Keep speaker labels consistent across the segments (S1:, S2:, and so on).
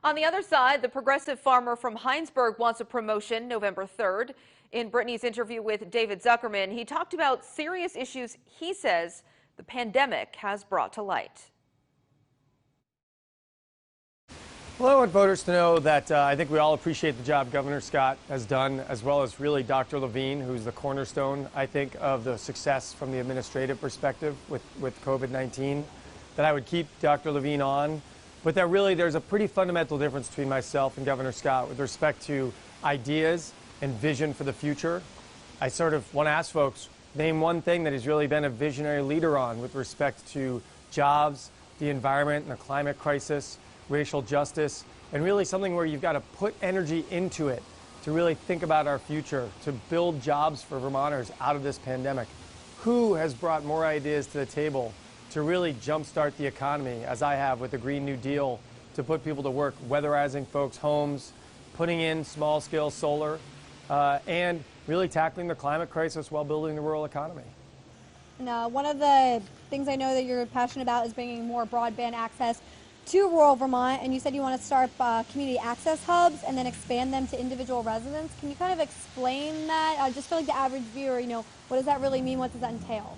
S1: On the other side, the progressive farmer from Heinsberg wants a promotion November 3rd. In Brittany's interview with David Zuckerman, he talked about serious issues he says the pandemic has brought to light.
S2: Well, I want voters to know that I think we all appreciate the job Governor Scott has done, as well as really Dr. Levine, who's the cornerstone, I think, of the success from the administrative perspective with COVID-19, that I would keep Dr. Levine on, but that really there's a pretty fundamental difference between myself and Governor Scott with respect to ideas and vision for the future. I sort of want to ask folks, name one thing that he's really been a visionary leader on with respect to jobs, the environment, and the climate crisis, racial justice, and really something where you've got to put energy into it to really think about our future, to build jobs for Vermonters out of this pandemic. Who has brought more ideas to the table to really jumpstart the economy, as I have with the Green New Deal, to put people to work, weatherizing folks' homes, putting in small-scale solar, and really tackling the climate crisis while building the rural economy?
S3: And one of the things I know that you're passionate about is bringing more broadband access to rural Vermont, and you said you want to start community access hubs and then expand them to individual residents. Can you kind of explain that? Just for like the average viewer, what does that really mean? What does that entail?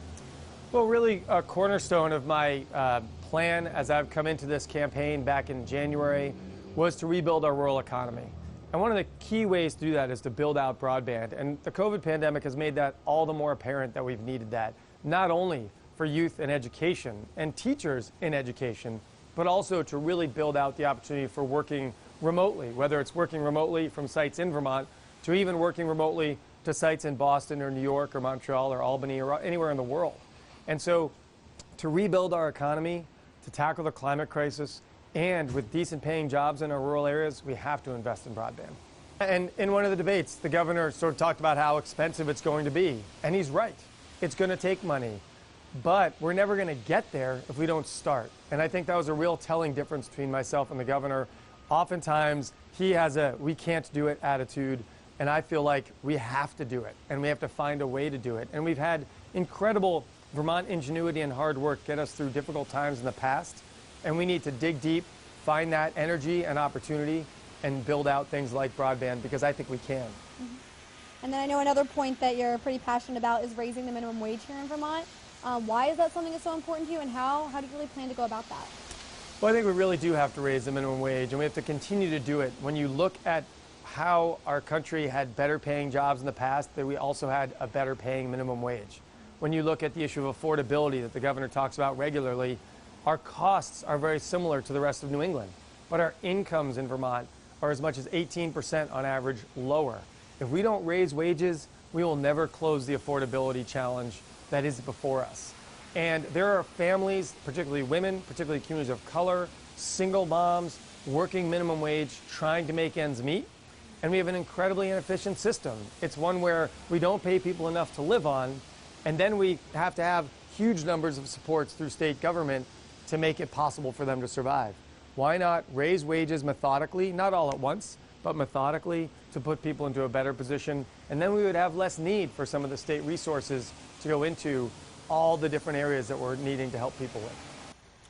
S2: Well, really a cornerstone of my plan as I've come into this campaign back in January was to rebuild our rural economy. And one of the key ways to do that is to build out broadband. And the COVID pandemic has made that all the more apparent that we've needed that, not only for youth in education and teachers in education, but also to really build out the opportunity for working remotely, whether it's working remotely from sites in Vermont to even working remotely to sites in Boston or New York or Montreal or Albany or anywhere in the world. And so to rebuild our economy, to tackle the climate crisis, and with decent paying jobs in our rural areas, we have to invest in broadband. And in one of the debates, the governor sort of talked about how expensive it's going to be. And he's right. It's going to take money. But we're never going to get there if we don't start. And I think that was a real telling difference between myself and the governor. Oftentimes, he has a we can't do it attitude, and I feel like we have to do it, and we have to find a way to do it. And we've had incredible Vermont ingenuity and hard work get us through difficult times in the past, and we need to dig deep, find that energy and opportunity, and build out things like broadband, because I think we can.
S3: Mm-hmm. And then I know another point that you're pretty passionate about is raising the minimum wage here in Vermont. Why is that something that's so important to you, and how do you really plan to go about that?
S2: Well, I think we really do have to raise the minimum wage, and we have to continue to do it. When you look at how our country had better paying jobs in the past, that we also had a better paying minimum wage. When you look at the issue of affordability that the governor talks about regularly, our costs are very similar to the rest of New England, but our incomes in Vermont are as much as 18% on average lower. If we don't raise wages, we will never close the affordability challenge that is before us. And there are families, particularly women, particularly communities of color, single moms, working minimum wage, trying to make ends meet. And we have an incredibly inefficient system. It's one where we don't pay people enough to live on, and then we have to have huge numbers of supports through state government to make it possible for them to survive. Why not raise wages methodically, not all at once, but methodically, to put people into a better position, and then we would have less need for some of the state resources to go into all the different areas that we're needing to help people with.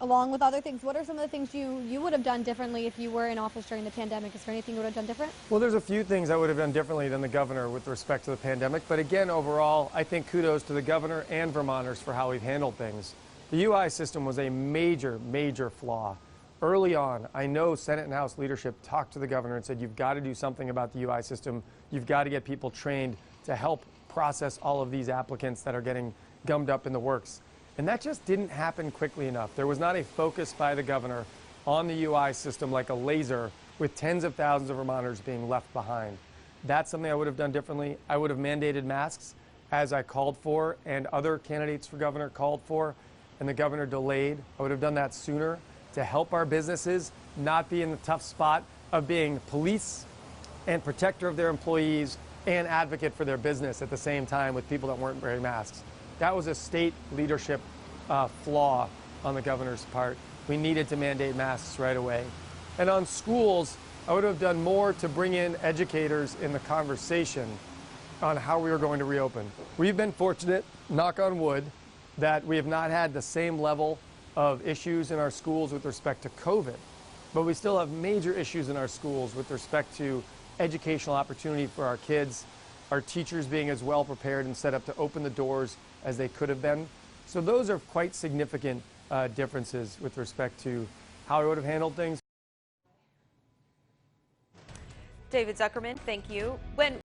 S3: Along with other things, what are some of the things you would have done differently if you were in office during the pandemic? Is there anything you would have done different?
S2: Well, there's a few things I would have done differently than the governor with respect to the pandemic, but again, overall, I think kudos to the governor and Vermonters for how we've handled things. The UI system was a major, major flaw. Early on, I know Senate and House leadership talked to the governor and said, you've got to do something about the UI system. You've got to get people trained to help process all of these applicants that are getting gummed up in the works. And that just didn't happen quickly enough. There was not a focus by the governor on the UI system like a laser, with tens of thousands of Vermonters being left behind. That's something I would have done differently. I would have mandated masks, as I called for and other candidates for governor called for, and the governor delayed. I would have done that sooner to help our businesses not be in the tough spot of being police and protector of their employees and advocate for their business at the same time with people that weren't wearing masks. That was a state leadership flaw on the governor's part. We needed to mandate masks right away. And on schools, I would have done more to bring in educators in the conversation on how we were going to reopen. We've been fortunate, knock on wood, that we have not had the same level of issues in our schools with respect to COVID. but we still have major issues in our schools with respect to educational opportunity for our kids, our teachers being as well prepared and set up to open the doors as they could have been. So those are quite significant differences with respect to how I would have handled things.
S1: David Zuckerman, thank you. When